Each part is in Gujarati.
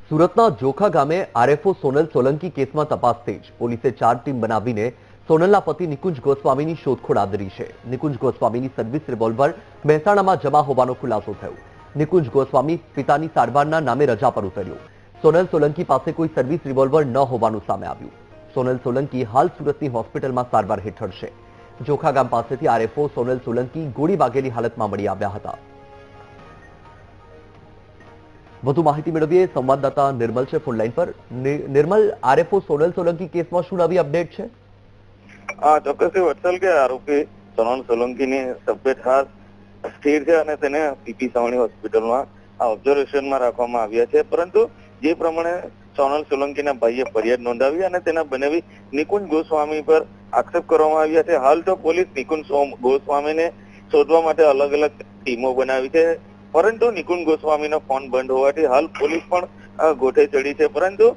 સુરતના જોખા ગામે આરએફઓ સોનલ સોલંકી કેસમાં તપાસ તેજ. પોલીસે 4 ટીમ બનાવીને સોનલના પતિ નિકુંજ ગોસ્વામીની શોધખોળ આદરી છે. નિકુંજ ગોસ્વામીની સર્વિસ રિવોલ્વર મહેસાણામાં જમા હોવાનો ખુલાસો થયો. નિકુંજ ગોસ્વામી પિતાની સારવારના નામે રજા પર ઉતર્યો. સોનલ સોલંકી પાસે કોઈ સર્વિસ રિવોલ્વર ન હોવાનું સામે આવ્યું. સોનલ સોલંકી હાલ સુરતની હોસ્પિટલમાં સારવાર હેઠળ છે. જોખા ગામ પાસેથી આરએફઓ સોનલ સોલંકી ગોળી વાગેલી હાલતમાં મળી આવ્યા હતા. વધુ માહિતી મેળવીએ સંવાદદાતા નિર્મલ છે ફોન લાઈન પર. નિર્મલ, આરએફઓ સોનલ સોલંકી કેસમાં શું નવી અપડેટ છે? ચોક્કસથી વત્સલ કે આરોપી સોનલ સોલંકીની તબિયત હાલ સ્થિર છે અને તેને પીપી સાવણી હોસ્પિટલમાં ઓબ્ઝર્વેશનમાં રાખવામાં આવ્યા છે. પરંતુ જે પ્રમાણે સોનલ સોલંકીના ભાઈએ ફરિયાદ નોંધાવી અને તેના બનેવી નિકુંજ ગોસ્વામી પર આક્ષેપ કરવામાં આવ્યા છે. હાલ તો પોલીસ નિકુંજ ગોસ્વામીને શોધવા માટે અલગ અલગ ટીમો બનાવી છે. પરંતુ નિકુંજ ગોસ્વામીનો ફોન બંધ હોવાથી હાલ પોલીસ પણ ગોઠે ચડી છે. પરંતુ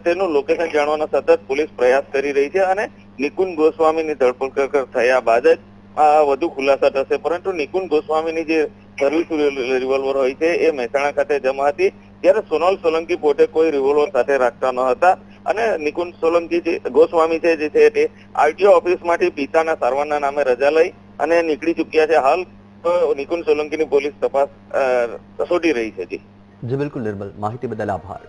તેનું લોકેશન જાણવાનો સતત પોલીસ પ્રયાસ કરી રહી છે અને નિકુંજ ગોસ્વામીની ધરપકડ થયા બાદ જ વધુ ખુલાસા થશે. પરંતુ નિકુંજ ગોસ્વામીની જે સર્વિસ રિવોલ્વર હોય છે એ મહેસાણા ખાતે જમા હતી, ત્યારે સોનલ સોલંકી પોતે કોઈ રિવોલ્વર સાથે રાખતા ન હતા અને નિકુંજ સોલંકી ગોસ્વામી છે જે છે તે આરટીઓ ઓફિસમાંથી પિતાના સારવારના નામે રજા લઈ અને નીકળી ચુક્યા છે. હાલ નિકુંજ સોલંકીની પોલીસ તપાસ શોધી રહી છે. જી બિલકુલ નિર્મલ, માહિતી બદલ આભાર.